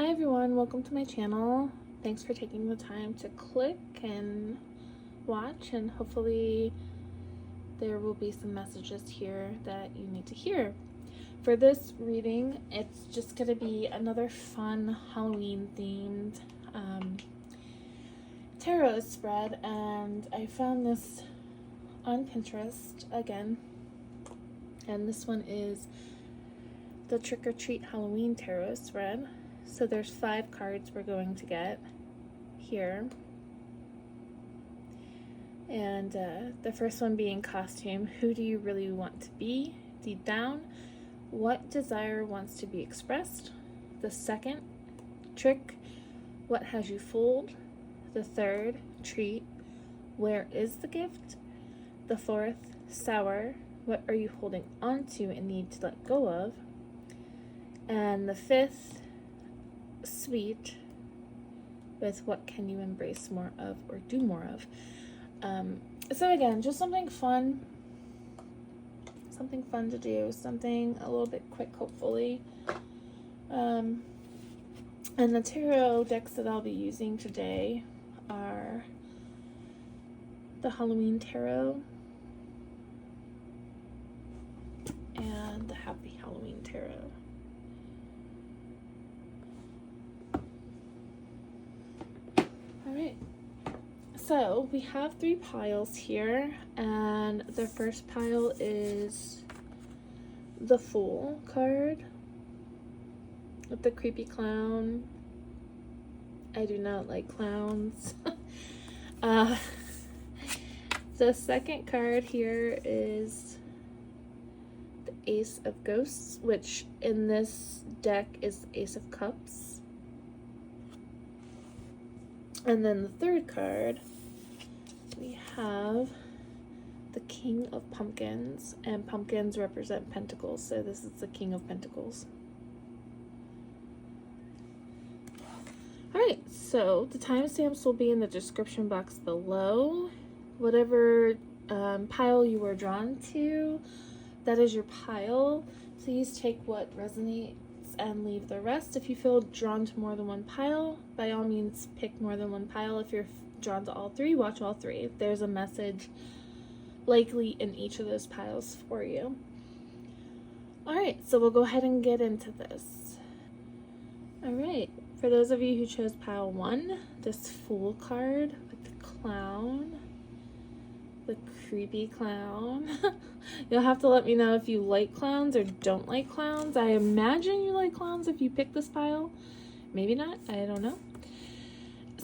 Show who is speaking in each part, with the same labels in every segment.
Speaker 1: Hi everyone, welcome to my channel. Thanks for taking the time to click and watch, and hopefully there will be some messages here that you need to hear. For this reading, it's just going to be another fun Halloween themed tarot spread, and I found this on Pinterest again, and this one is the Trick or Treat Halloween Tarot spread. So there's 5 cards we're going to get here. And the first one being costume. Who do you really want to be deep down? What desire wants to be expressed? The second, trick. What has you fooled? The third, treat. Where is the gift? The fourth, sour. What are you holding on to and need to let go of? And the fifth, sweet, with what can you embrace more of or do more of. So again, just something fun to do, something a little bit quick, hopefully. And the tarot decks that I'll be using today are the Halloween Tarot and the Happy Halloween Tarot. Alright, so we have 3 piles here, and the first pile is the Fool card with the creepy clown. I do not like clowns. The second card here is the Ace of Ghosts, which in this deck is Ace of Cups. And then the third card, we have the King of Pumpkins, and pumpkins represent pentacles, so this is the King of Pentacles. Alright, so the timestamps will be in the description box below. Whatever pile you were drawn to, that is your pile. Please take what resonates and leave the rest. If you feel drawn to more than one pile, by all means pick more than one pile. If you're drawn to all 3, watch all 3. There's a message likely in each of those piles for you. Alright, so we'll go ahead and get into this. Alright, for those of you who chose pile 1, this Fool card with the clown, the creepy clown. You'll have to let me know if you like clowns or don't like clowns. I imagine you like clowns if you pick this pile. Maybe not, I don't know.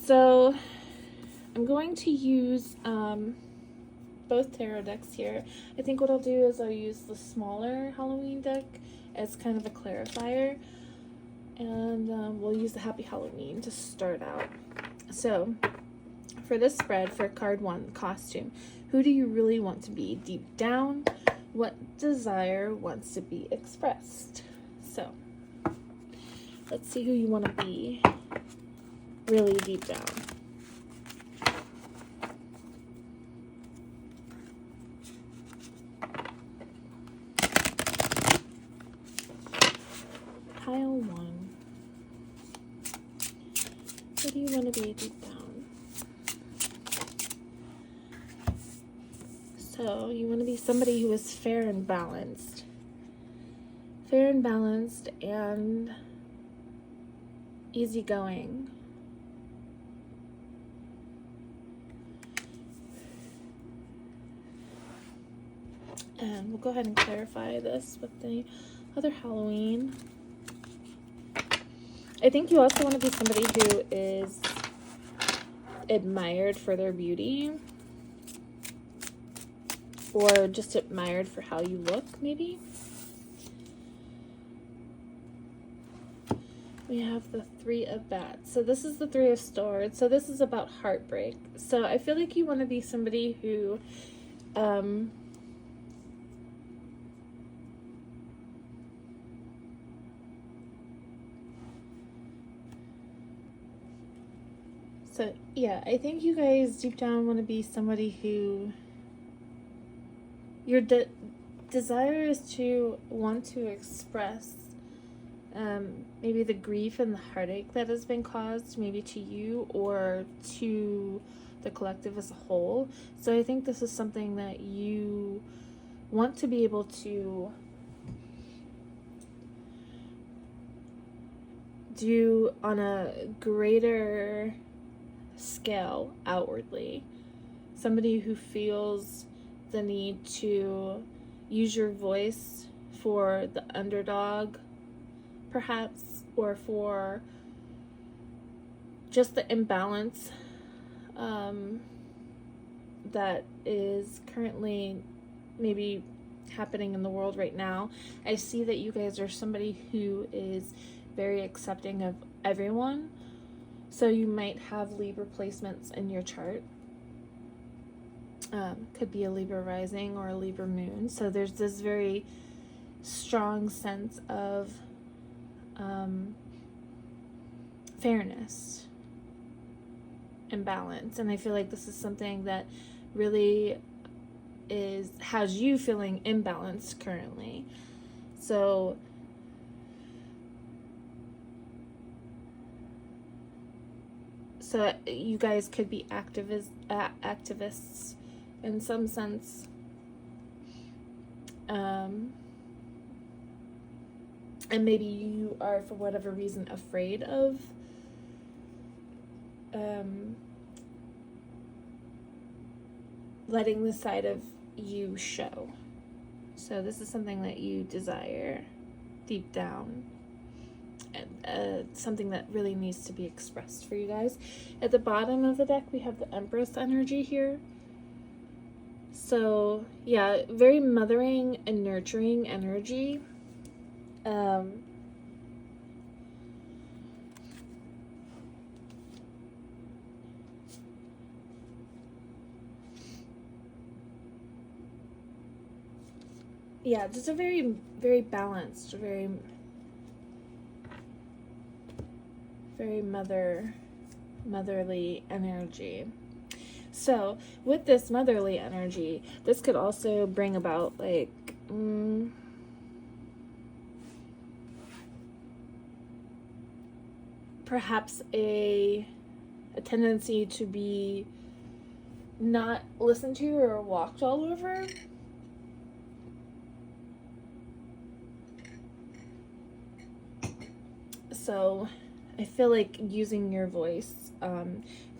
Speaker 1: So I'm going to use both tarot decks here. I think what I'll do is I'll use the smaller Halloween deck as kind of a clarifier, and we'll use the Happy Halloween to start out. So for this spread, for card 1, costume, who do you really want to be deep down? What desire wants to be expressed? So let's see who you want to be really deep down. Pile 1. Who do you want to be deep down? So you want to be somebody who is fair and balanced. Fair and balanced and easygoing. And we'll go ahead and clarify this with the other Halloween. I think you also want to be somebody who is admired for their beauty, or just admired for how you look, maybe. We have the 3 of Bats. So this is the 3 of Swords. So this is about heartbreak. So I feel like you want to be somebody who so yeah, I think you guys deep down want to be somebody who your desire is to want to express maybe the grief and the heartache that has been caused, maybe to you or to the collective as a whole. So I think this is something that you want to be able to do on a greater scale outwardly. Somebody who feels the need to use your voice for the underdog, perhaps, or for just the imbalance that is currently maybe happening in the world right now. I see that you guys are somebody who is very accepting of everyone. So you might have Libra placements in your chart. Could be a Libra rising or a Libra moon. So there's this very strong sense of fairness and balance. And I feel like this is something that really has you feeling imbalanced currently. So you guys could be activists in some sense. And maybe you are, for whatever reason, afraid of letting the side of you show. So this is something that you desire deep down, and something that really needs to be expressed for you guys. At the bottom of the deck, we have the Empress energy here. So yeah, very mothering and nurturing energy. Yeah, just a very, very balanced, very motherly energy. So with this motherly energy, this could also bring about like perhaps a tendency to be not listened to or walked all over. So I feel like using your voice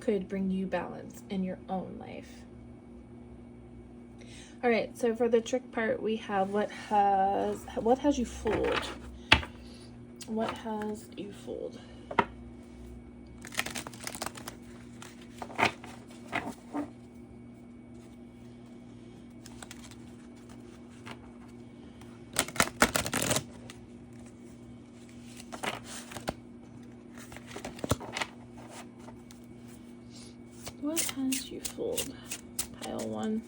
Speaker 1: could bring you balance in your own life. All right, so for the trick part, we have what has you fooled? What has you fooled? What has you fooled? Pile 1.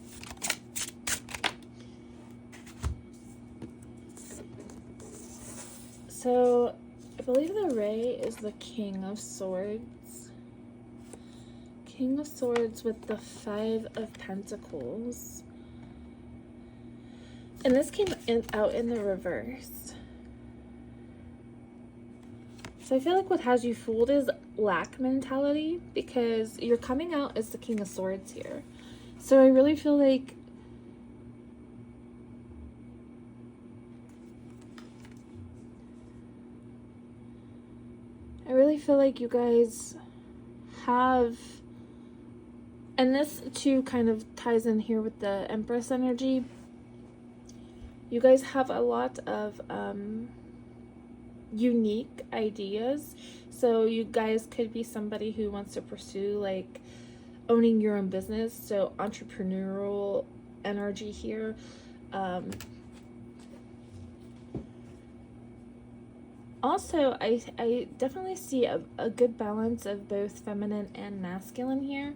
Speaker 1: So, I believe the Ray is the King of Swords. King of Swords with the 5 of Pentacles. And this came out in the reverse. So I feel like what has you fooled is lack mentality, because you're coming out as the King of Swords here. So I really feel like you guys have, and this too kind of ties in here with the Empress energy, you guys have a lot of unique ideas. So you guys could be somebody who wants to pursue like owning your own business, so entrepreneurial energy here. Also, I definitely see a good balance of both feminine and masculine here.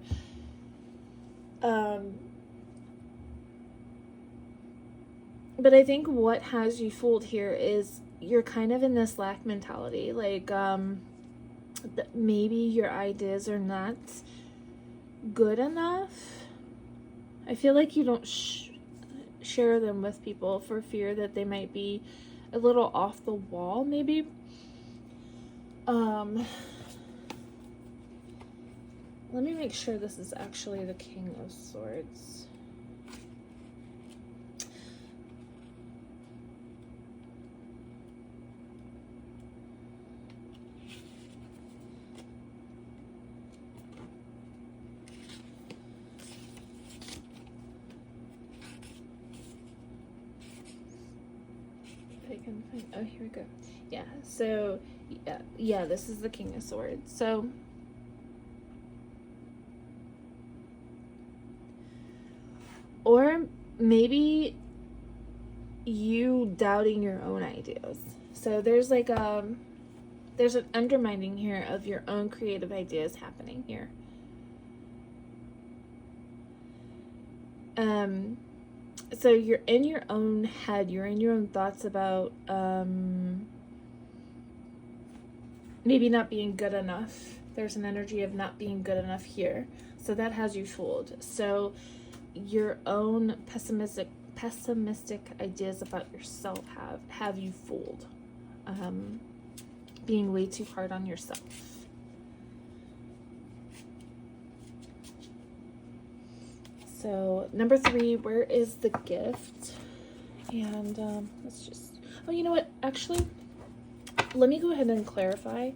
Speaker 1: But I think what has you fooled here is you're kind of in this lack mentality. Like, maybe your ideas are not good enough. I feel like you don't share them with people for fear that they might be a little off the wall, maybe. Let me make sure this is actually the King of Swords. If I can find, oh, here we go. Yeah, so, yeah, this is the King of Swords. So, or maybe you doubting your own ideas. So there's like there's an undermining here of your own creative ideas happening here. So you're in your own head, you're in your own thoughts about maybe not being good enough. There's an energy of not being good enough here. So that has you fooled. So your own pessimistic ideas about yourself have you fooled. Being way too hard on yourself. So number 3, where is the gift? And let's just, oh, you know what, actually, let me go ahead and clarify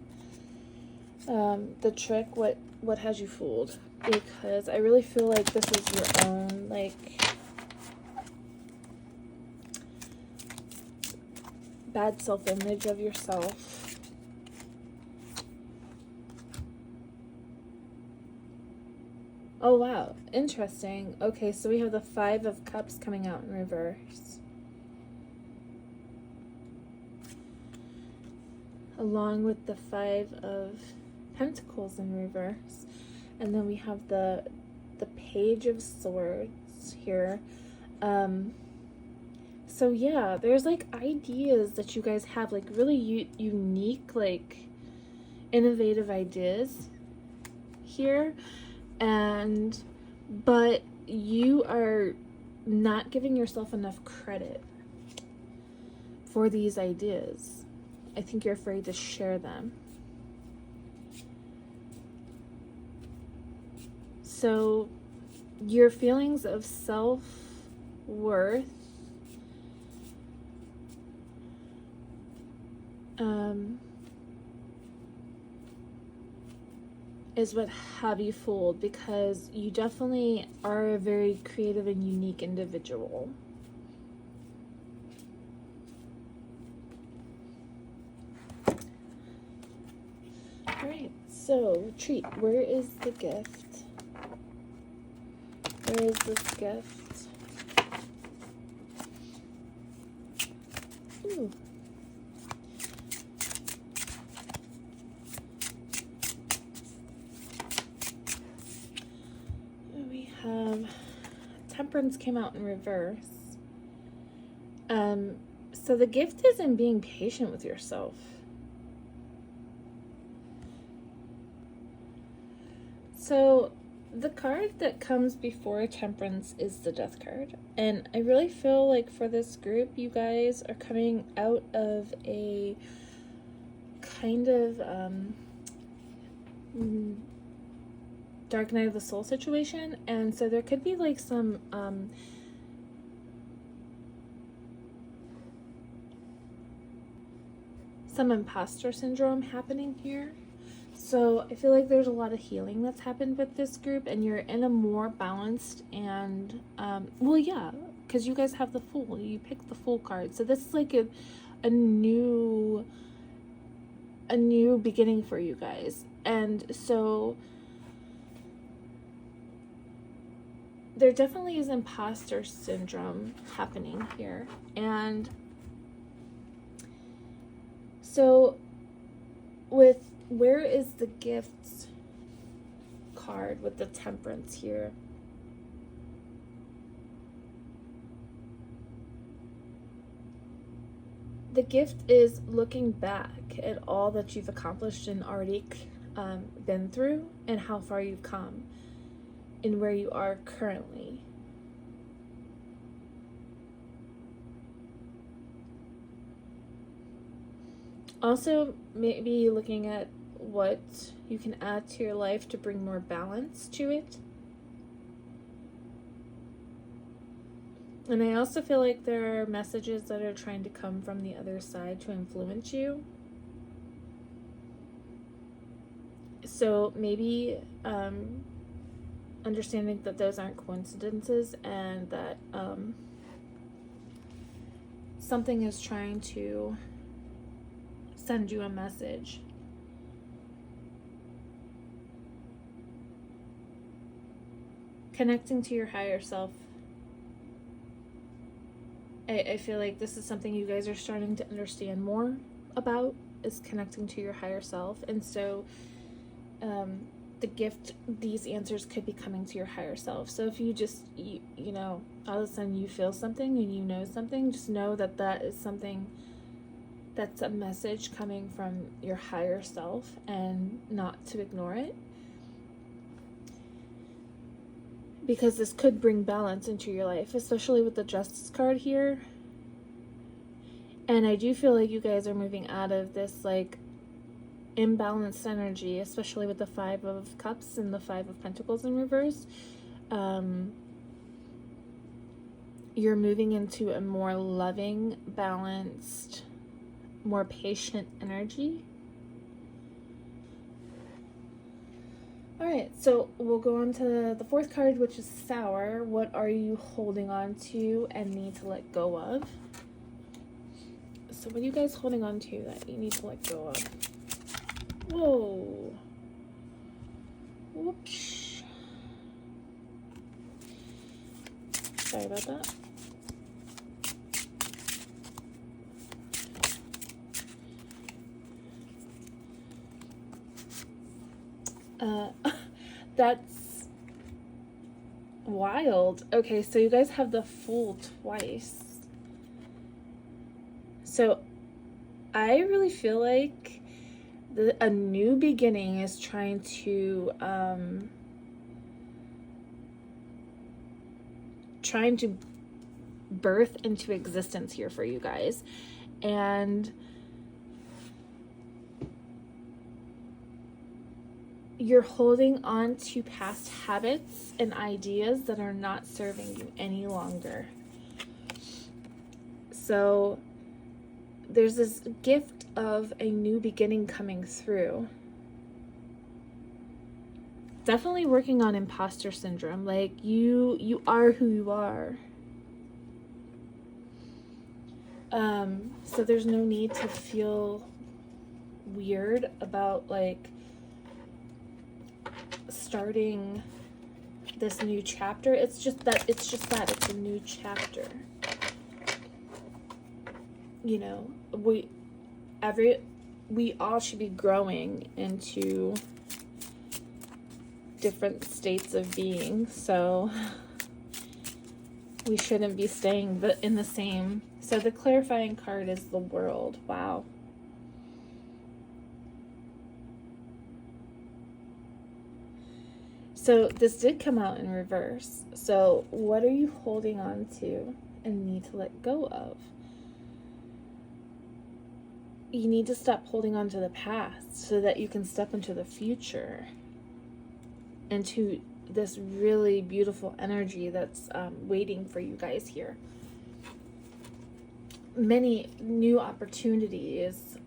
Speaker 1: the trick, what has you fooled, because I really feel like this is your own, like, bad self-image of yourself. Oh, wow. Interesting. Okay, so we have the 5 of Cups coming out in reverse. Along with the 5 of Pentacles in reverse. And then we have the Page of Swords here. So yeah, there's like ideas that you guys have, like really unique, like innovative ideas here. But you are not giving yourself enough credit for these ideas. I think you're afraid to share them. So your feelings of self-worth is what have you fooled, because you definitely are a very creative and unique individual. Alright, so retreat. Where is the gift? Where is this gift? Ooh. We have Temperance came out in reverse. So the gift is in being patient with yourself. So the card that comes before Temperance is the Death card. And I really feel like for this group, you guys are coming out of a kind of Dark Night of the Soul situation. And so there could be like some imposter syndrome happening here. So I feel like there's a lot of healing that's happened with this group, and you're in a more balanced and well, yeah, because you guys have the Fool. You picked the Fool card, so this is like a new beginning for you guys. And so there definitely is imposter syndrome happening here. And so with where is the gifts card with the Temperance here? The gift is looking back at all that you've accomplished and already been through, and how far you've come and where you are currently. Also, maybe looking at what you can add to your life to bring more balance to it. And I also feel like there are messages that are trying to come from the other side to influence you. So maybe understanding that those aren't coincidences, and that something is trying to send you a message. Connecting to your higher self. I feel like this is something you guys are starting to understand more about, is connecting to your higher self. And so the gift, these answers could be coming to your higher self. So if you just, you know, all of a sudden you feel something and you know something, just know that that is something, that's a message coming from your higher self, and not to ignore it. Because this could bring balance into your life, especially with the Justice card here. And I do feel like you guys are moving out of this like imbalanced energy, especially with the 5 of Cups and the 5 of Pentacles in reverse. You're moving into a more loving, balanced, more patient energy. All right, so we'll go on to the 4th card, which is Sour. What are you holding on to and need to let go of? So what are you guys holding on to that you need to let go of? Whoa. Whoops. Sorry about that. That's wild. Okay, so you guys have the Fool twice. So I really feel like a new beginning is trying to birth into existence here for you guys. And you're holding on to past habits and ideas that are not serving you any longer. So there's this gift of a new beginning coming through. Definitely working on imposter syndrome. Like you are who you are. So there's no need to feel weird about like starting this new chapter. It's a new chapter. You know, we all should be growing into different states of being, so we shouldn't be staying in the same. So the clarifying card is the World. Wow. So this did come out in reverse. So what are you holding on to and need to let go of? You need to stop holding on to the past so that you can step into the future, into this really beautiful energy that's waiting for you guys here. Many new opportunities.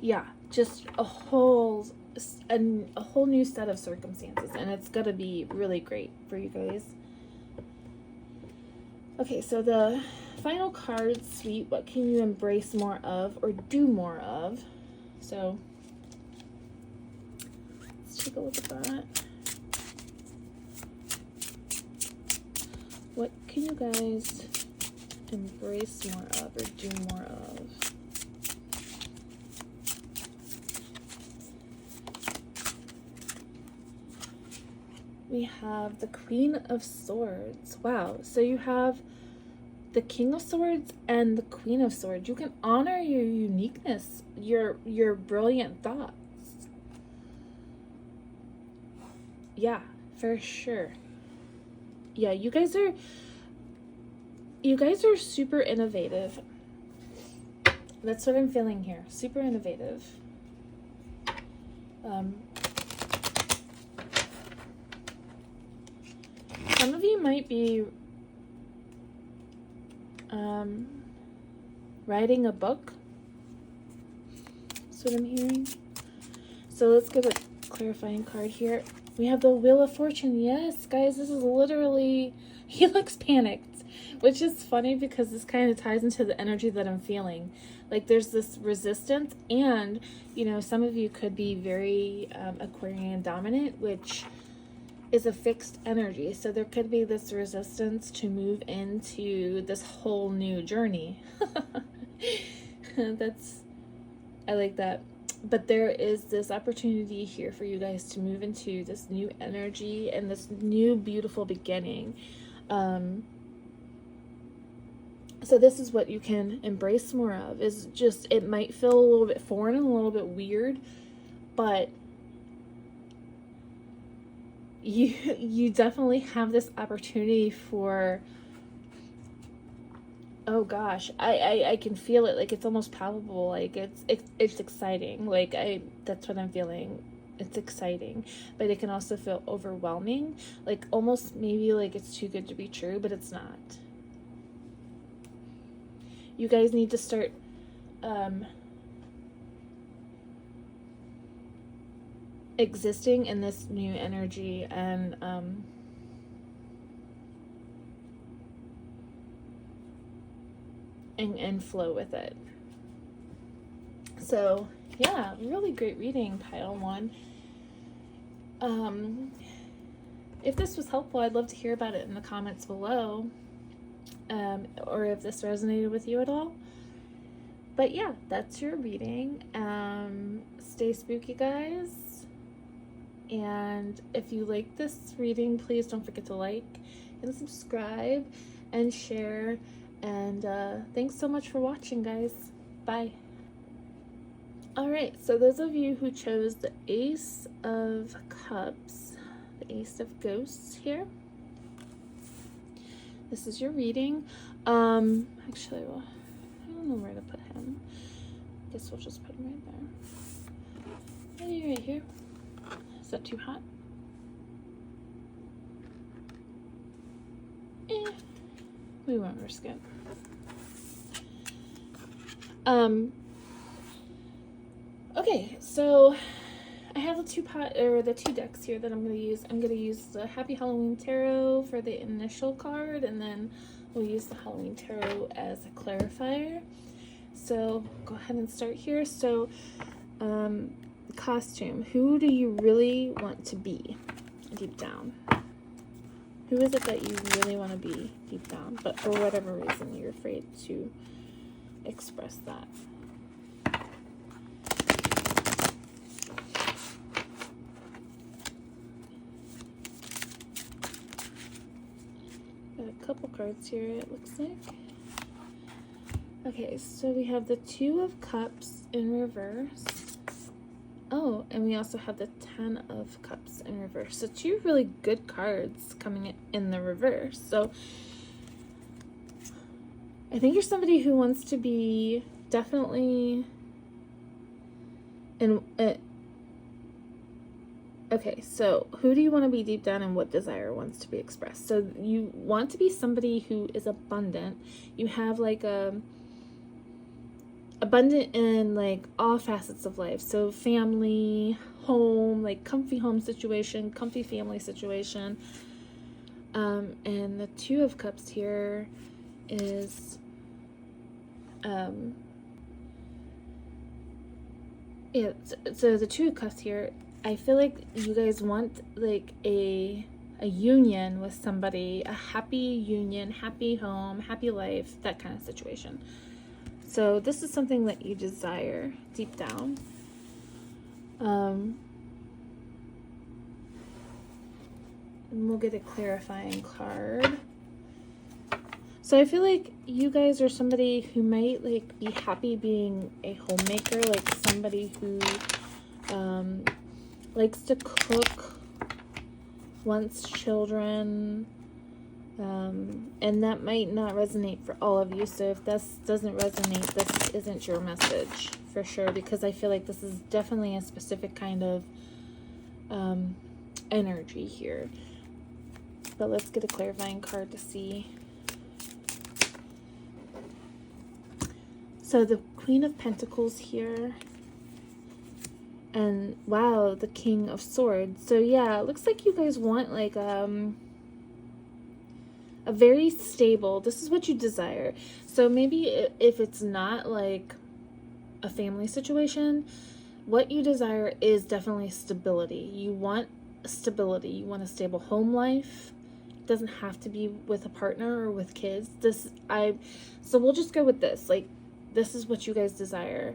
Speaker 1: Yeah, just a whole new set of circumstances, and it's gonna be really great for you guys. Okay, so the final card, Sweet, what can you embrace more of or do more of? So let's take a look at that. What can you guys embrace more of or do more of? We have the Queen of Swords. Wow. So you have the King of Swords and the Queen of Swords. You can honor your uniqueness, your brilliant thoughts. Yeah, for sure. Yeah, you guys are super innovative. That's what I'm feeling here. Super innovative. Some of you might be writing a book. That's what I'm hearing. So let's get a clarifying card here. We have the Wheel of Fortune. Yes, guys, this is literally... He looks panicked, which is funny because this kind of ties into the energy that I'm feeling. Like there's this resistance, and, you know, some of you could be very Aquarian dominant, which is a fixed energy. So there could be this resistance to move into this whole new journey. I like that. But there is this opportunity here for you guys to move into this new energy and this new beautiful beginning. So this is what you can embrace more of, is just, it might feel a little bit foreign and a little bit weird, but you definitely have this opportunity for, oh gosh, I can feel it, like it's almost palpable, like it's exciting, like that's what I'm feeling. It's exciting, but it can also feel overwhelming, like almost maybe like it's too good to be true, but it's not. You guys need to start existing in this new energy and flow with it. So yeah, really great reading, pile one. If this was helpful, I'd love to hear about it in the comments below, or if this resonated with you at all. But yeah, that's your reading. Stay spooky, guys. And if you like this reading, please don't forget to like and subscribe and share. And thanks so much for watching, guys. Bye. Alright, so those of you who chose the Ace of Cups, the Ace of Ghosts here, this is your reading. Actually, well, I don't know where to put him. Guess we'll just put him right there. Maybe right here. Is that too hot? We won't risk it. Okay, so I have the two decks here that I'm going to use. I'm going to use the Happy Halloween Tarot for the initial card, and then we'll use the Halloween Tarot as a clarifier. So go ahead and start here. So costume. Who do you really want to be deep down? Who is it that you really want to be deep down, but for whatever reason you're afraid to express that? Got a couple cards here, it looks like. Okay, so we have the Two of Cups in reverse. Oh, and we also have the Ten of Cups in reverse. So two really good cards coming in the reverse. So I think you're somebody who wants to be definitely in okay, so who do you want to be deep down and what desire wants to be expressed? So you want to be somebody who is abundant. You have like abundant in like all facets of life. So family, home, like comfy home situation, comfy family situation. And the Two of Cups here is yeah, so the Two of Cups here, I feel like you guys want like a union with somebody, a happy union, happy home, happy life, that kind of situation. So this is something that you desire deep down. And we'll get a clarifying card. So I feel like you guys are somebody who might like be happy being a homemaker, like somebody who likes to cook, wants children, and that might not resonate for all of you. So if this doesn't resonate, this isn't your message for sure, because I feel like this is definitely a specific kind of energy here. But let's get a clarifying card to see. So the Queen of Pentacles here. And wow, the King of Swords. So yeah, it looks like you guys want like a very stable, this is what you desire. So maybe if it's not like a family situation, what you desire is definitely stability. You want stability. You want a stable home life. It doesn't have to be with a partner or with kids. So we'll just go with this. Like, this is what you guys desire.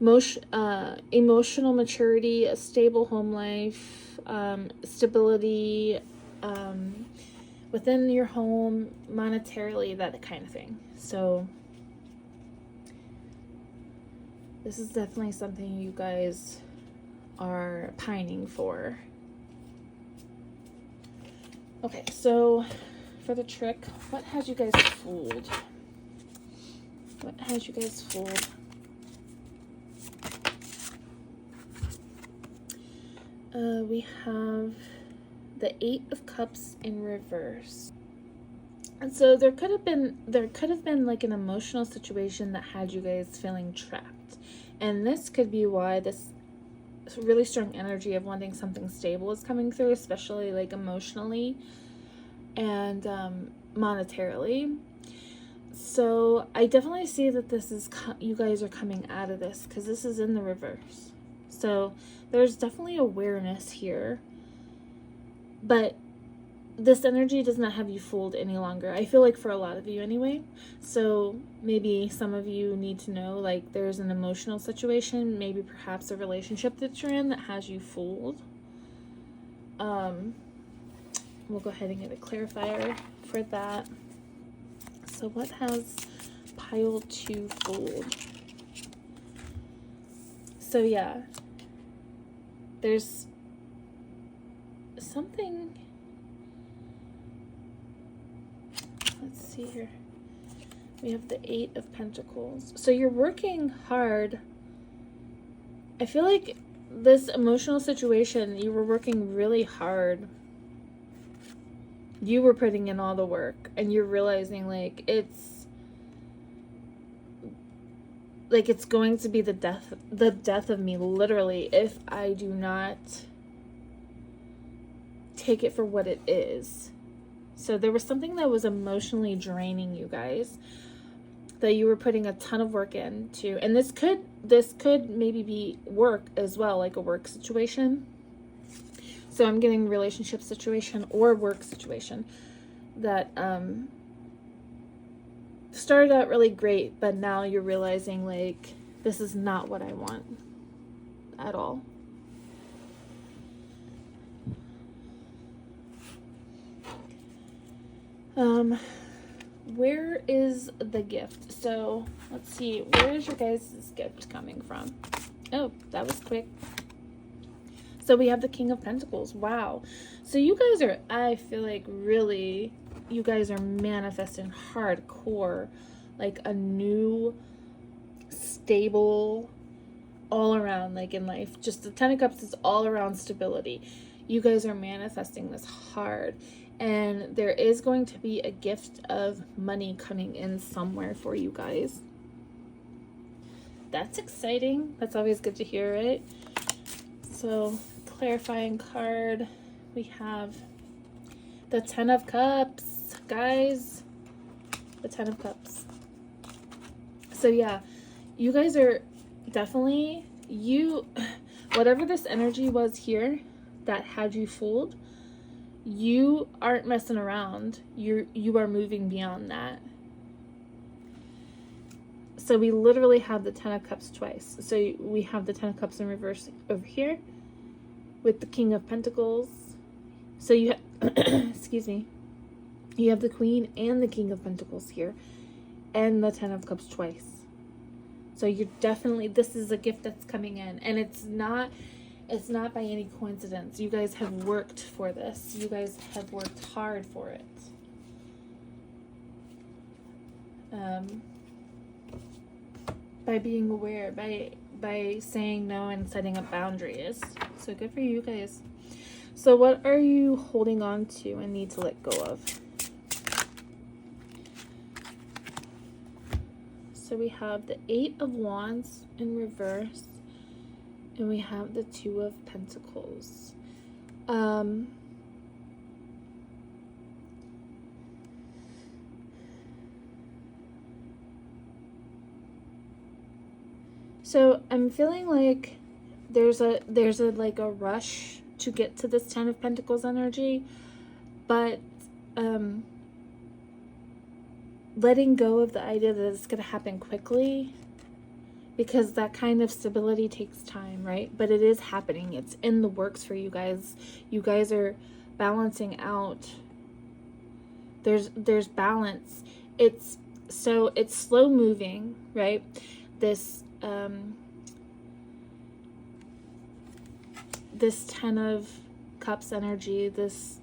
Speaker 1: Emotional maturity, a stable home life, stability within your home, monetarily, that kind of thing. So this is definitely something you guys are pining for. Okay, so for the trick, what has you guys fooled? What has you guys fooled? We have the 8 of Cups in reverse. And so there could have been like an emotional situation that had you guys feeling trapped. And this could be why this really strong energy of wanting something stable is coming through, especially like emotionally and monetarily. So I definitely see that this is, you guys are coming out of this because this is in the reverse. So there's definitely awareness here, but this energy does not have you fooled any longer. I feel like for a lot of you anyway. So maybe some of you need to know, like, there's an emotional situation, maybe perhaps a relationship that you're in that has you fooled. We'll go ahead and get a clarifier for that. So what has pile 2 fooled? So yeah, there's something. Let's see here. We have the 8 of Pentacles. So you're working hard. I feel like this emotional situation, you were working really hard. You were putting in all the work, and you're realizing like it's going to be the death of me, literally, if I do not take it for what it is. So there was something that was emotionally draining you guys that you were putting a ton of work into. And this could maybe be work as well, like a work situation. So I'm getting relationship situation or work situation that started out really great, but now you're realizing like this is not what I want at all. Where is the gift? So let's see, where is your guys' gift coming from? Oh, that was quick. So we have the King of Pentacles. Wow. So you guys are, I feel like, really, you guys are manifesting hardcore, like a new stable all around, like in life. Just the 10 of Cups is all around stability. You guys are manifesting this hard. And there is going to be a gift of money coming in somewhere for you guys. That's exciting. That's always good to hear, right? So, clarifying card. We have the 10 of Cups, guys. The 10 of Cups. So, yeah, you guys are definitely, whatever this energy was here that had you fooled, you aren't messing around. You are moving beyond that. So we literally have the 10 of Cups twice. So we have the 10 of Cups in reverse over here with the King of Pentacles. So you have, excuse me, you have the Queen and the King of Pentacles here, and the 10 of Cups twice. So you're definitely, this is a gift that's coming in, and it's not by any coincidence. You guys have worked for this. You guys have worked hard for it. by being aware, by saying no and setting up boundaries. So good for you guys. So what are you holding on to and need to let go of? So we have the 8 of Wands in reverse, and we have the 2 of Pentacles. So I'm feeling like there's a like a rush to get to this 10 of Pentacles energy, but letting go of the idea that it's going to happen quickly, because that kind of stability takes time, right? But it is happening. It's in the works for you guys. You guys are balancing out. There's balance. It's slow moving, right? This this 10 of Cups energy, this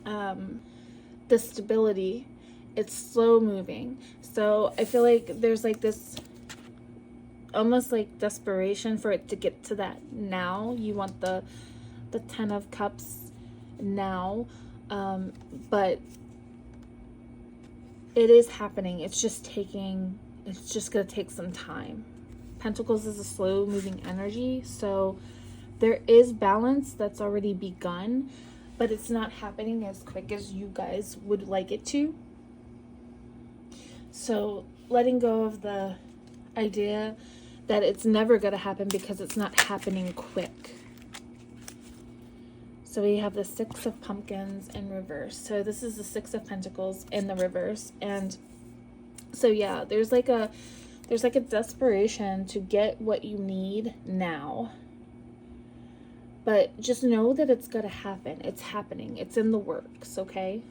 Speaker 1: the stability, it's slow moving. So I feel like there's like this almost like desperation for it to get to that now. You want the 10 of Cups now, but it is happening. It's just going to take some time. Pentacles is a slow moving energy, so there is balance that's already begun, but it's not happening as quick as you guys would like it to. So letting go of the idea that it's never going to happen because it's not happening quick. So we have the 6 of Pumpkins in reverse. So this is the 6 of Pentacles in the reverse. And so yeah, there's like a desperation to get what you need now. But just know that it's going to happen. It's happening. It's in the works, okay?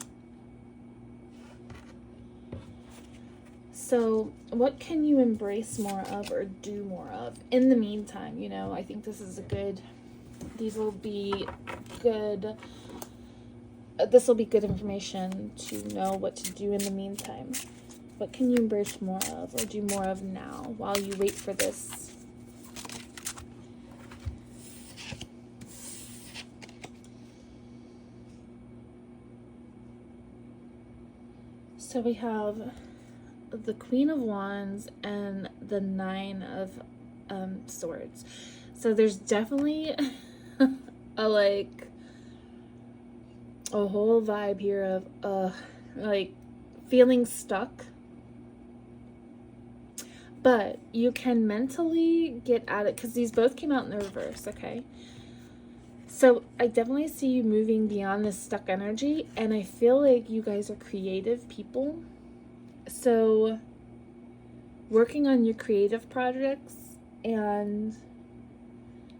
Speaker 1: So what can you embrace more of or do more of in the meantime? You know, I think this is a good, these will be good, this will be good information to know what to do in the meantime. What can you embrace more of or do more of now while you wait for this? So we have the Queen of Wands and the 9 of Swords. So there's definitely a whole vibe here of like feeling stuck. But you can mentally get at it, because these both came out in the reverse, okay? So I definitely see you moving beyond this stuck energy, and I feel like you guys are creative people. So working on your creative projects, and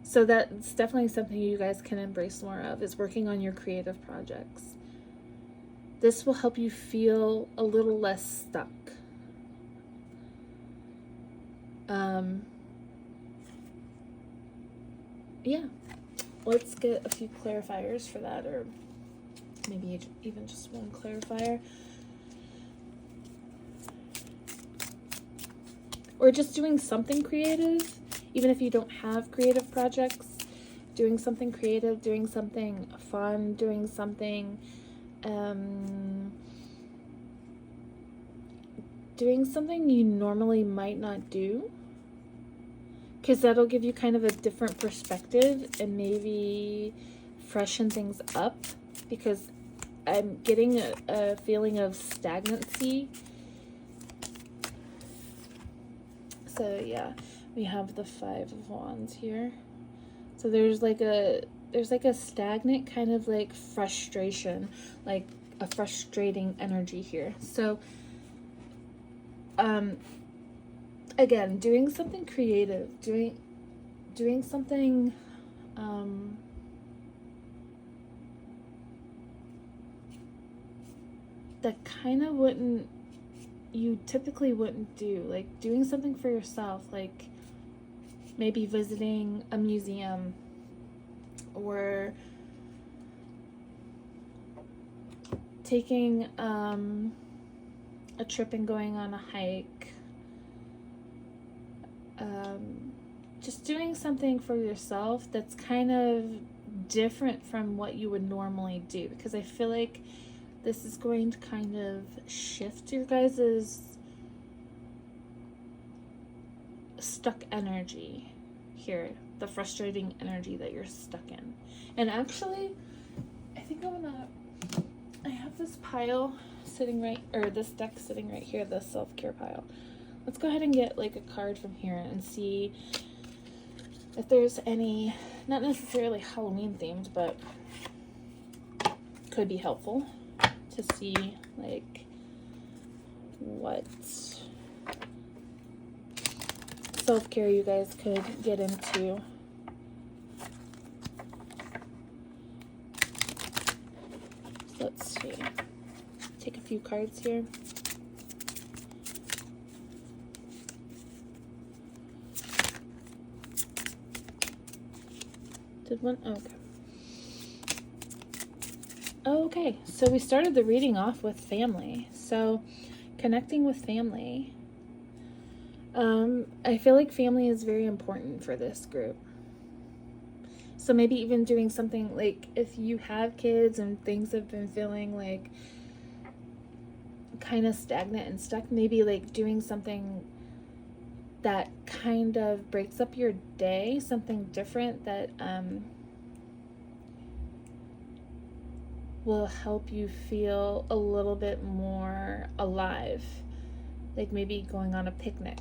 Speaker 1: so that's definitely something you guys can embrace more of, is working on your creative projects. This will help you feel a little less stuck. Yeah, let's get a few clarifiers for that, or maybe even just one clarifier. Or just doing something creative, even if you don't have creative projects. Doing something creative, doing something fun, doing something you normally might not do, because that'll give you kind of a different perspective and maybe freshen things up, because I'm getting a feeling of stagnancy. So yeah, we have the 5 of Wands here. So there's like a stagnant kind of like frustration, like a frustrating energy here. So again, doing something creative, doing something that kind of you typically wouldn't do, like doing something for yourself, like maybe visiting a museum, or taking a trip and going on a hike. Just doing something for yourself that's kind of different from what you would normally do, because I feel like this is going to kind of shift your guys's stuck energy here, the frustrating energy that you're stuck in. And actually, I think I have this pile sitting right, or this deck sitting right here, the self-care pile. Let's go ahead and get like a card from here and see if there's any, not necessarily Halloween themed, but could be helpful to see like what self-care you guys could get into. So let's see. Take a few cards here. Did one? Okay. Okay, so we started the reading off with family. So connecting with family. I feel like family is very important for this group. So maybe even doing something like, if you have kids and things have been feeling like kind of stagnant and stuck, maybe like doing something that kind of breaks up your day, something different that will help you feel a little bit more alive. Like maybe going on a picnic,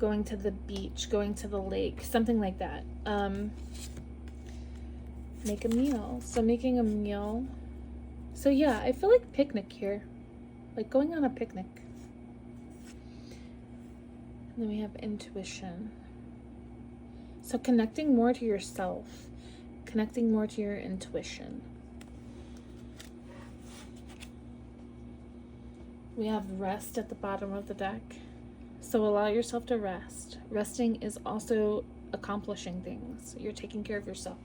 Speaker 1: going to the beach, going to the lake, something like that. Make a meal. So making a meal. So yeah, I feel like picnic here, like going on a picnic. And then we have intuition. So connecting more to yourself, connecting more to your intuition. We have rest at the bottom of the deck. So allow yourself to rest. Resting is also accomplishing things. You're taking care of yourself.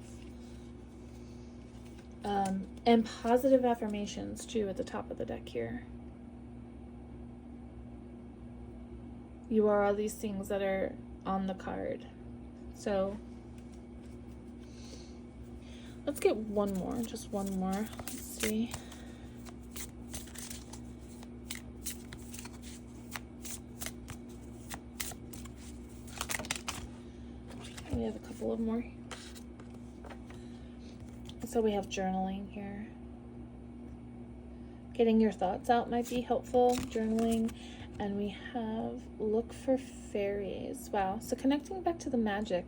Speaker 1: And positive affirmations too at the top of the deck here. You are all these things that are on the card. So let's get one more, just one more. Let's see. We have a couple of more. So we have journaling here. Getting your thoughts out might be helpful, journaling. And we have look for fairies. Wow. So connecting back to the magic.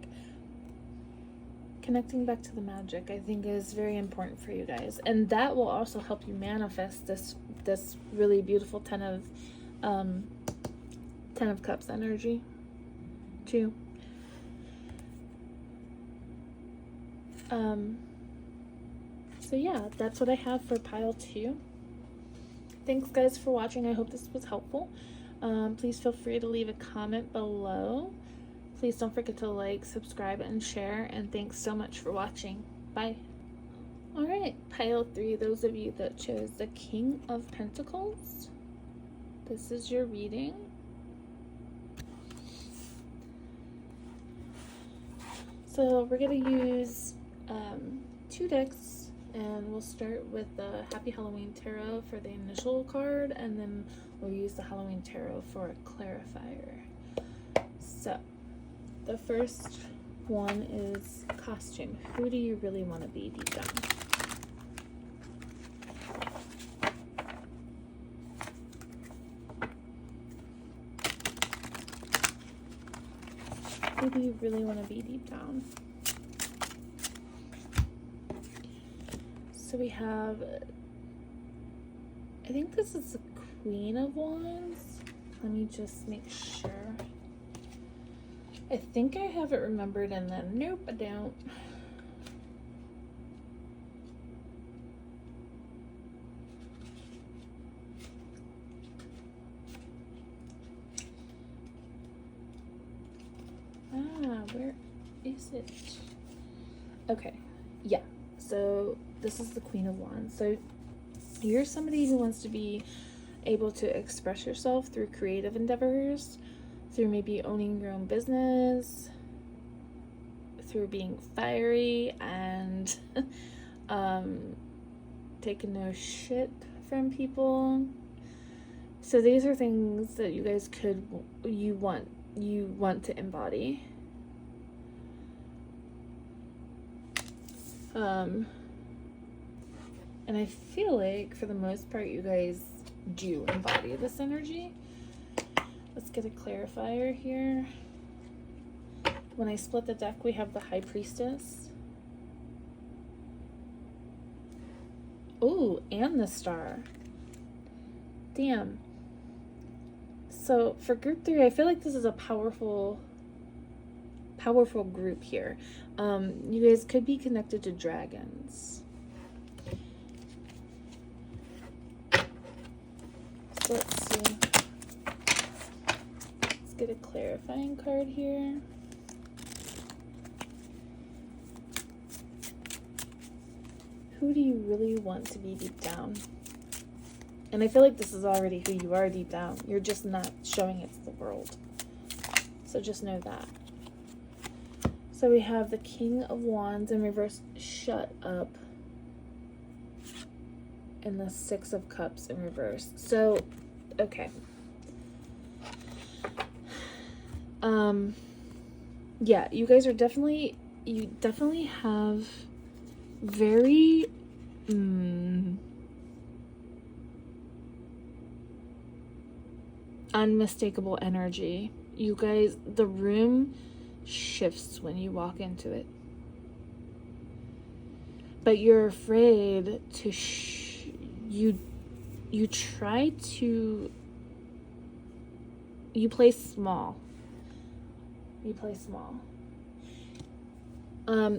Speaker 1: Connecting back to the magic, I think, is very important for you guys. And that will also help you manifest this really beautiful Ten of Cups energy too. So yeah, that's what I have for pile 2. Thanks guys for watching. I hope this was helpful. Please feel free to leave a comment below. Please don't forget to like, subscribe, and share. And thanks so much for watching. Bye. Alright, pile 3, those of you that chose the King of Pentacles. This is your reading. So we're going to use 2 decks. And we'll start with the Happy Halloween Tarot for the initial card, and then we'll use the Halloween Tarot for a clarifier. So, the first one is costume. Who do you really want to be deep down? Who do you really want to be deep down? So we have, I think this is the Queen of Wands. Let me just make sure. I think I have it remembered, and then nope, I don't. Where is it? Okay, yeah. So this is the Queen of Wands. So You're somebody who wants to be able to express yourself through creative endeavors, through maybe owning your own business, through being fiery and taking no shit from people. So these are things that you guys you want to embody. And I feel like for the most part you guys do embody this energy. Let's get a clarifier here. When I split the deck, we have the High Priestess. Ooh, and the Star. Damn. So for group 3, I feel like this is a powerful group here. You guys could be connected to dragons. So let's see. Let's get a clarifying card here. Who do you really want to be deep down? And I feel like this is already who you are deep down. You're just not showing it to the world. So just know that. So we have the King of Wands in reverse, shut up. And the Six of Cups in reverse. So, okay. Yeah, you guys are definitely have very unmistakable energy. You guys, the room shifts when you walk into it, but you're afraid to you try to play small.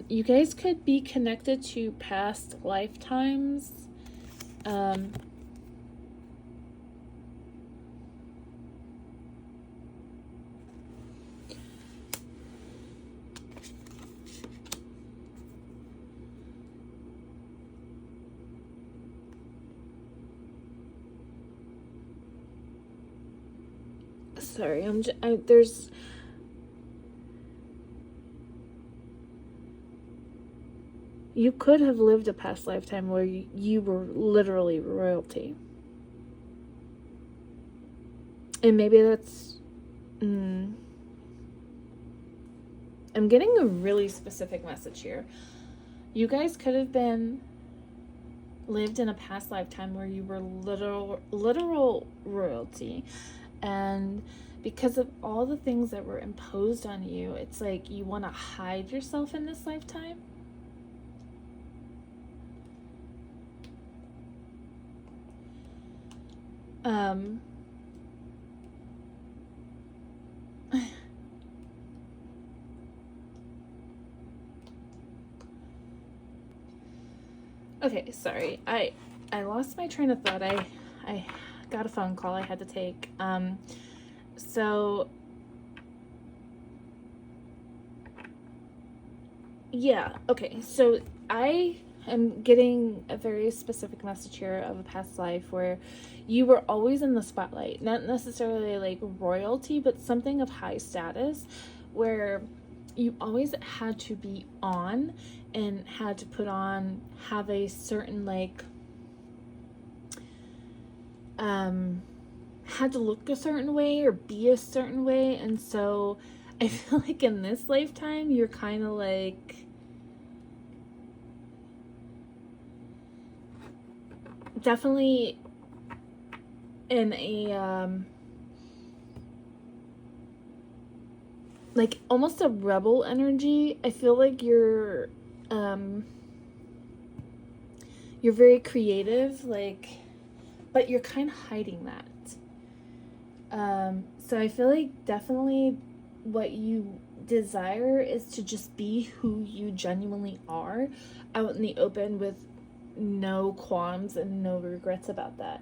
Speaker 1: You guys could be connected to past lifetimes. Sorry, you could have lived a past lifetime where you were literally royalty. And maybe that's... I'm getting a really specific message here. You guys could have lived in a past lifetime where you were literal royalty. And because of all the things that were imposed on you, it's like you want to hide yourself in this lifetime. Okay, sorry. I lost my train of thought. I got a phone call I had to take. So yeah, okay. So I am getting a very specific message here of a past life where you were always in the spotlight, not necessarily like royalty, but something of high status where you always had to be on and had to have a certain like, had to look a certain way or be a certain way. And so I feel like in this lifetime, you're kind of like, definitely in a, like almost a rebel energy. I feel like you're very creative, like, but you're kind of hiding that. So I feel like definitely what you desire is to just be who you genuinely are out in the open with no qualms and no regrets about that.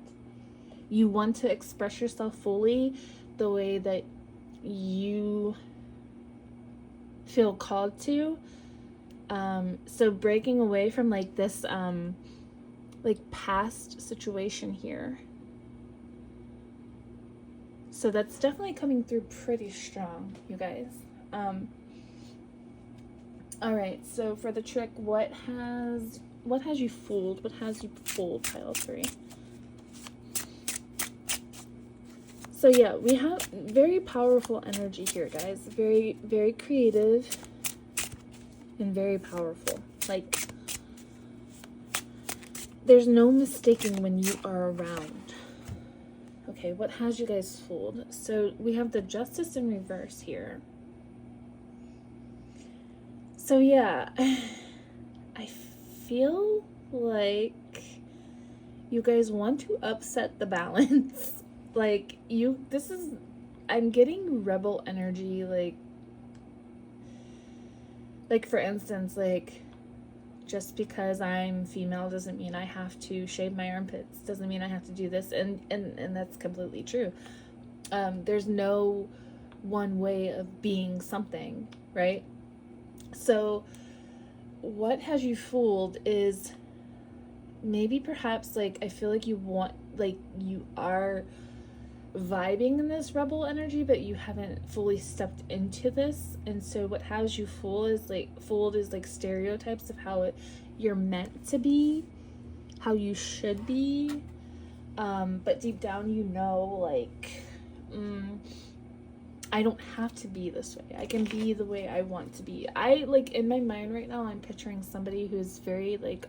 Speaker 1: You want to express yourself fully the way that you feel called to. So breaking away from like this like past situation here. So that's definitely coming through pretty strong, you guys. All right, so for the trick, what has you fooled? What has you fooled, pile 3? So yeah, we have very powerful energy here, guys. Very, very creative and very powerful. Like, there's no mistaking when you are around. Okay, what has you guys fooled? So we have the Justice in reverse here. So yeah, I feel like you guys want to upset the balance. Like, I'm getting rebel energy, like for instance, like, just because I'm female doesn't mean I have to shave my armpits, doesn't mean I have to do this, and that's completely true. There's no one way of being something, right? So what has you fooled is maybe perhaps, like, I feel like you are vibing in this rebel energy, but you haven't fully stepped into this. And so what has you fooled is like stereotypes of how you're meant to be, how you should be, but deep down like, I don't have to be this way. I can be the way I want to be. I, like, in my mind right now, I'm picturing somebody who's very, like,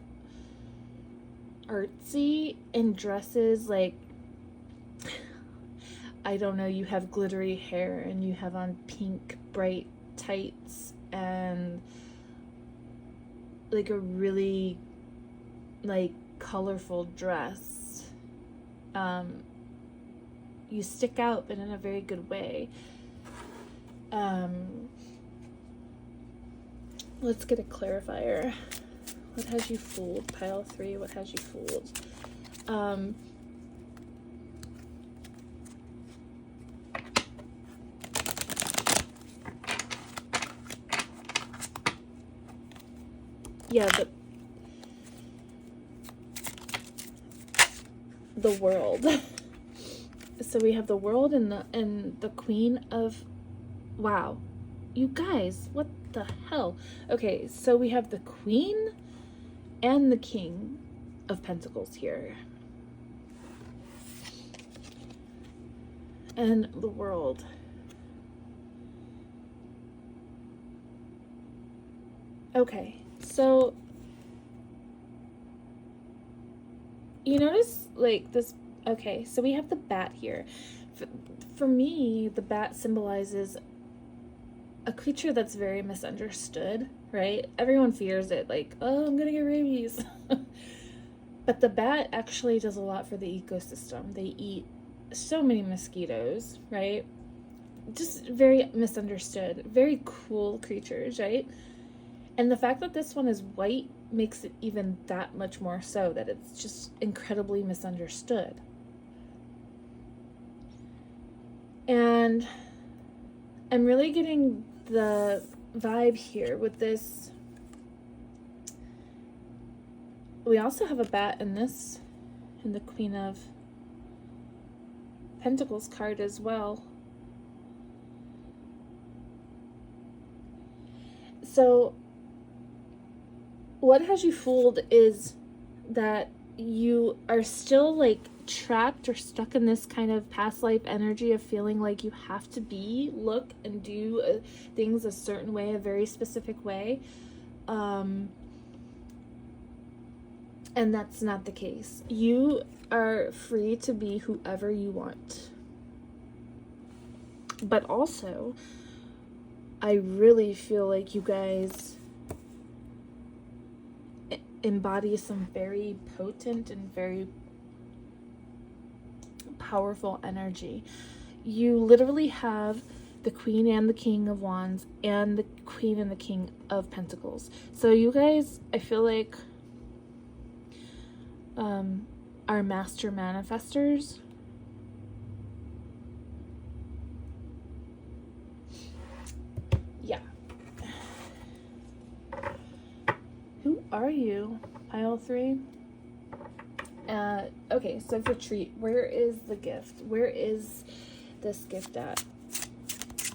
Speaker 1: artsy and dresses like, I don't know, you have glittery hair and you have on pink bright tights and like a really like colorful dress. You stick out, but in a very good way. Let's get a clarifier. What has you fooled? Pile 3, what has you fooled? Yeah, the world. So we have the world and the Queen of, wow, you guys, what the hell? Okay, so we have the Queen and the King of Pentacles here, and the world. Okay, so you notice like this. Okay, so we have the bat here. For me, the bat symbolizes a creature that's very misunderstood, right? Everyone fears it, like, oh, I'm gonna get rabies. But the bat actually does a lot for the ecosystem. They eat so many mosquitoes, right? Just very misunderstood, very cool creatures, right? And the fact that this one is white makes it even that much more so, that it's just incredibly misunderstood. And I'm really getting the vibe here with this. We also have a bat in the Queen of Pentacles card as well. So what has you fooled is that you are still like trapped or stuck in this kind of past life energy of feeling like you have to look and do things a certain way, a very specific way. And that's not the case. You are free to be whoever you want. But also, I really feel like you guys embody some very potent and very powerful energy. You literally have the Queen and the King of Wands and the Queen and the King of Pentacles. So you guys, I feel like, are master manifestors. Yeah. Who are you, pile 3? Okay, so for treat, where is the gift? Where is this gift at?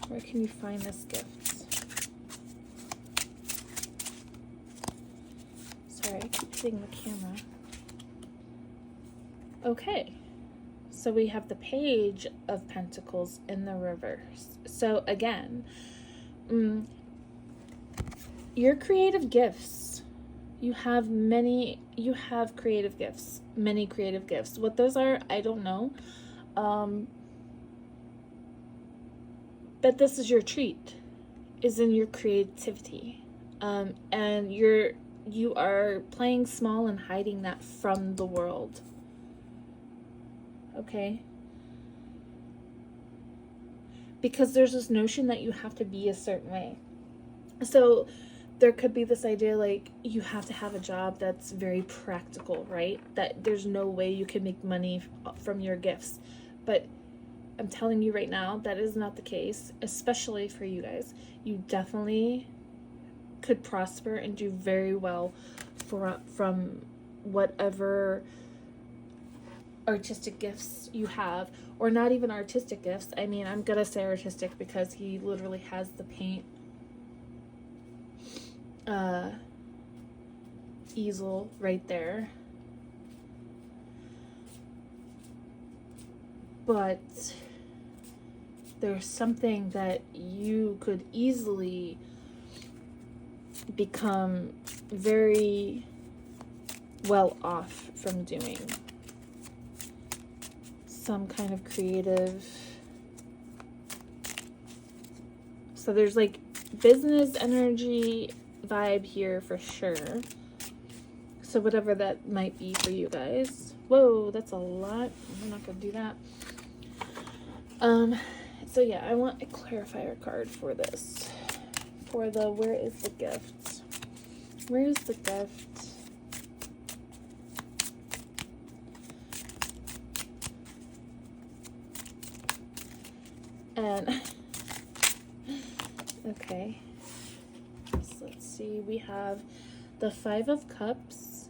Speaker 1: Where can you find this gift? Sorry, I keep hitting the camera. Okay, so we have the Page of Pentacles in the reverse. So again, your creative gifts. You have creative gifts, many creative gifts. What those are, I don't know. But this is your treat, is in your creativity. And you are playing small and hiding that from the world. Okay? Because there's this notion that you have to be a certain way. So there could be this idea like you have to have a job that's very practical, right? That there's no way you can make money from your gifts. But I'm telling you right now, that is not the case, especially for you guys. You definitely could prosper and do very well from whatever artistic gifts you have, or not even artistic gifts. I mean, I'm gonna say artistic because he literally has the paint easel right there. But there's something that you could easily become very well off from doing. Some kind of creative. So there's like business energy vibe here for sure. So whatever that might be for you guys. Whoa, that's a lot. I'm not gonna do that. So yeah, I want a clarifier card for this. For the where is the gift? Where is the gift? And okay. So let's see. We have the 5 of Cups.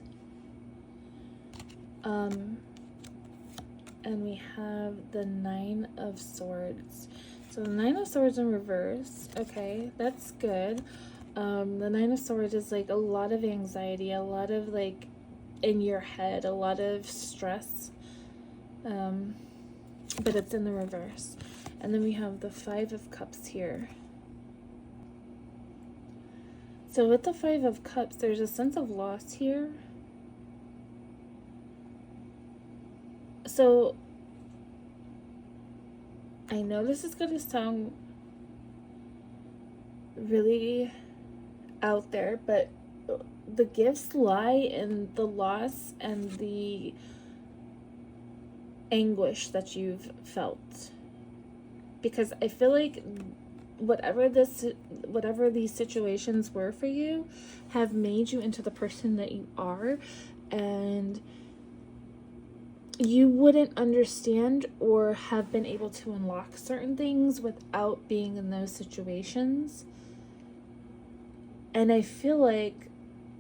Speaker 1: And we have the 9 of Swords. So the 9 of Swords in reverse. Okay, that's good. The 9 of Swords is like a lot of anxiety, a lot of like in your head, a lot of stress. But it's in the reverse. And then we have the 5 of Cups here. So with the 5 of Cups, there's a sense of loss here. So I know this is going to sound really out there, but the gifts lie in the loss and the anguish that you've felt. Because I feel like whatever these situations were for you have made you into the person that you are, and you wouldn't understand or have been able to unlock certain things without being in those situations. And I feel like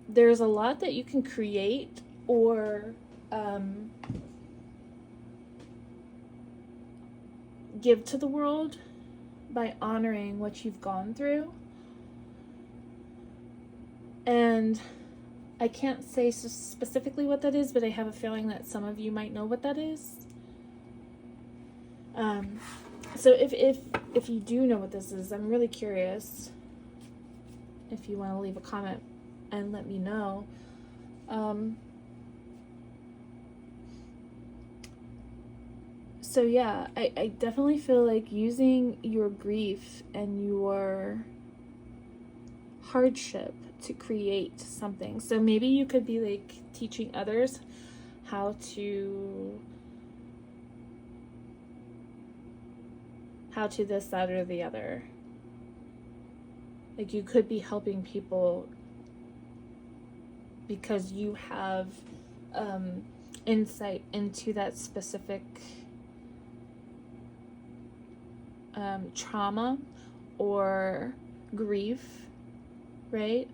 Speaker 1: there's a lot that you can create or give to the world by honoring what you've gone through. And I can't say specifically what that is, but I have a feeling that some of you might know what that is. So if you do know what this is, I'm really curious if you want to leave a comment and let me know. So yeah, I definitely feel like using your grief and your hardship to create something. So maybe you could be like teaching others how to this, that, or the other. Like you could be helping people because you have insight into that specific trauma or grief, right?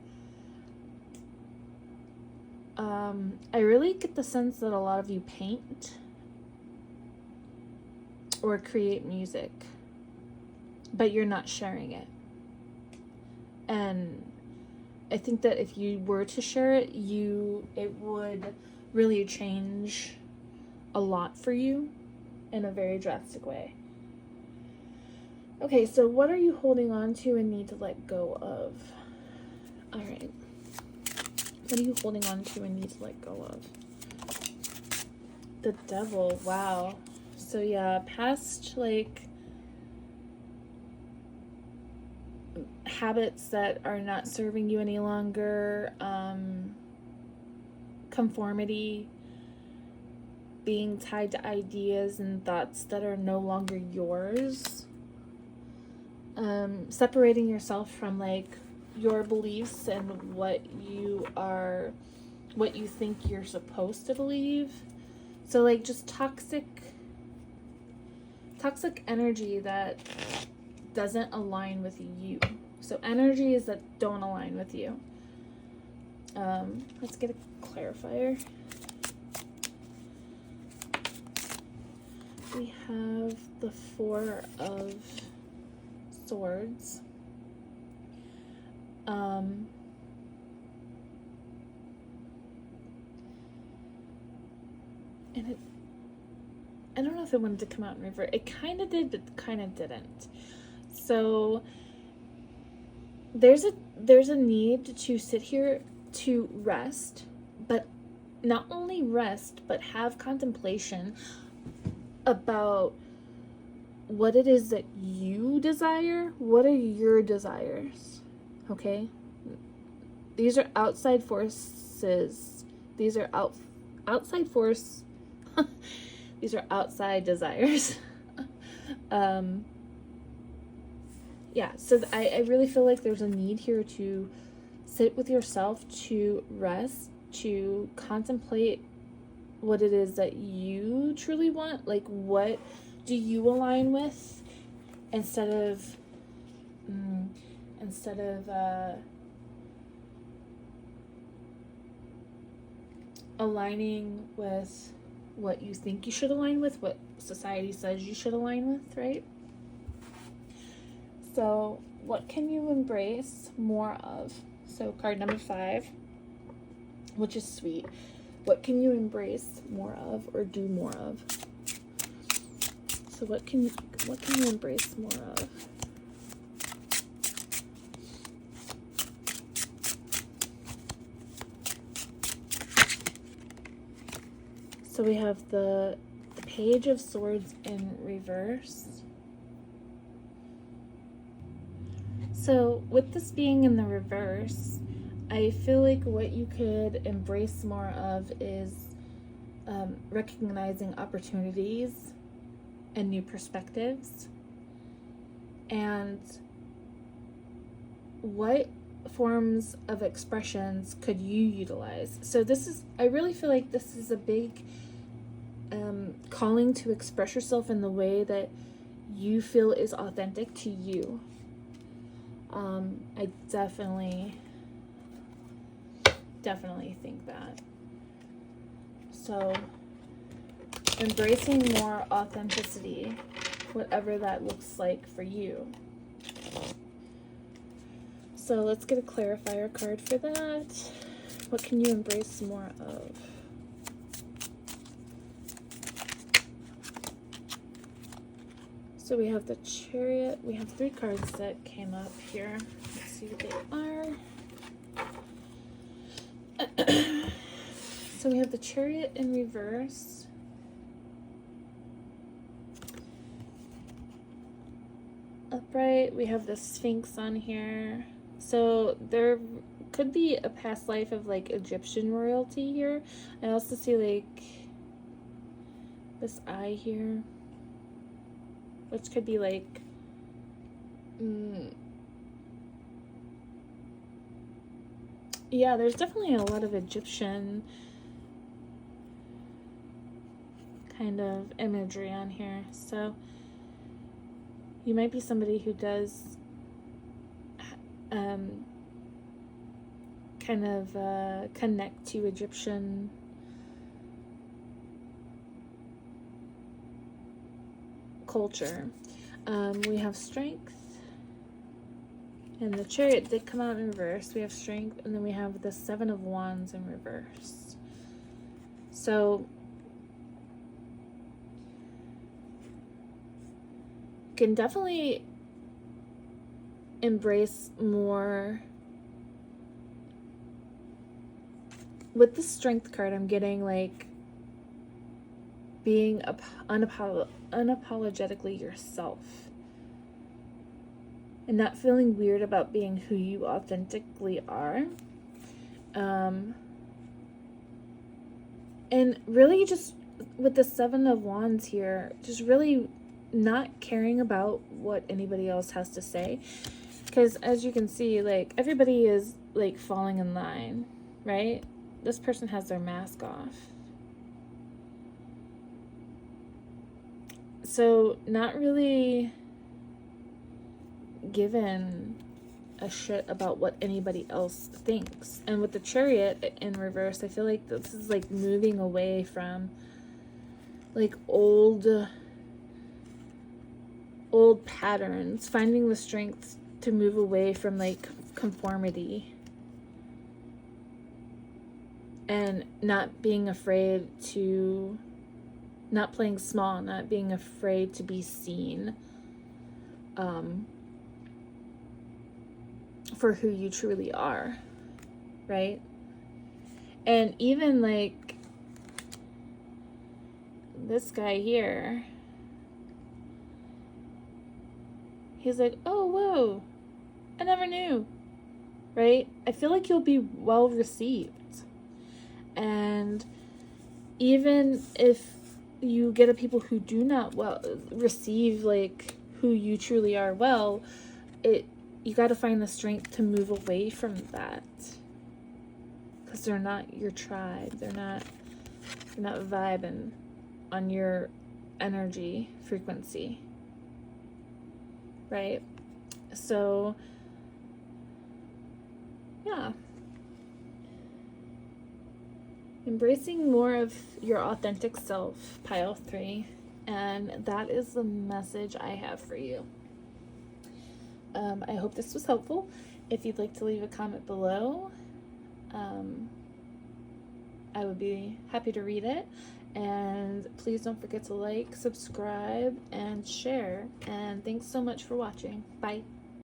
Speaker 1: I really get the sense that a lot of you paint or create music, but you're not sharing it. And I think that if you were to share it, it would really change a lot for you in a very drastic way. Okay, so what are you holding on to and need to let go of? All right. What are you holding on to and need to let go of? The Devil. Wow. So yeah, past like habits that are not serving you any longer, conformity, being tied to ideas and thoughts that are no longer yours, separating yourself from like your beliefs and what you think you're supposed to believe. So like just toxic energy that doesn't align with you. So energies that don't align with you. Let's get a clarifier. We have the Four of Swords. And I don't know if it wanted to come out in reverse. It kind of did, but kind of didn't. So there's a need to sit here to rest, but not only rest, but have contemplation about what it is that you desire. What are your desires? Okay? These are outside forces. These are outside force. These are outside desires. Yeah, so I really feel like there's a need here to sit with yourself, to rest, to contemplate what it is that you truly want. Like, what do you align with, instead of aligning with what you think you should align with, what society says you should align with, right? So what can you embrace more of? So card number 5, which is sweet. What can you embrace more of or do more of? So what can you embrace more of? So we have the Page of Swords in reverse. So with this being in the reverse, I feel like what you could embrace more of is recognizing opportunities and new perspectives, and what forms of expressions could you utilize. So I really feel like this is a big calling to express yourself in the way that you feel is authentic to you. I definitely think that. So embracing more authenticity, whatever that looks like for you. So let's get a clarifier card for that. What can you embrace more of? So we have the Chariot. We have 3 cards that came up here. Let's see what they are. So we have the Chariot in reverse. Upright. We have the Sphinx on here. So there could be a past life of like Egyptian royalty here. I also see like this eye here, which could be like yeah, there's definitely a lot of Egyptian kind of imagery on here. So you might be somebody who does kind of connect to Egyptian culture. We have strength, and the Chariot did come out in reverse. We have strength, and then we have the Seven of Wands in reverse. So you can definitely embrace more. With the Strength card, I'm getting like being unapologetically yourself and not feeling weird about being who you authentically are. And really just with the Seven of Wands here, just really not caring about what anybody else has to say. Because as you can see, like, everybody is like falling in line, right? This person has their mask off. So not really given a shit about what anybody else thinks. And with the Chariot in reverse, I feel like this is like moving away from like old patterns, finding the strength to move away from like conformity and not being afraid to, not playing small, not being afraid to be seen for who you truly are, right? And even like this guy here, he's like, oh, whoa, I never knew, right? I feel like you'll be well received. And even if you get a people who do not receive like who you truly are well, you got to find the strength to move away from that, because they're not your tribe. They're not vibing on your energy frequency, right? So yeah, embracing more of your authentic self, pile 3, and that is the message I have for you. I hope this was helpful. If you'd like to leave a comment below, I would be happy to read it. And please don't forget to like, subscribe, and share. And thanks so much for watching. Bye.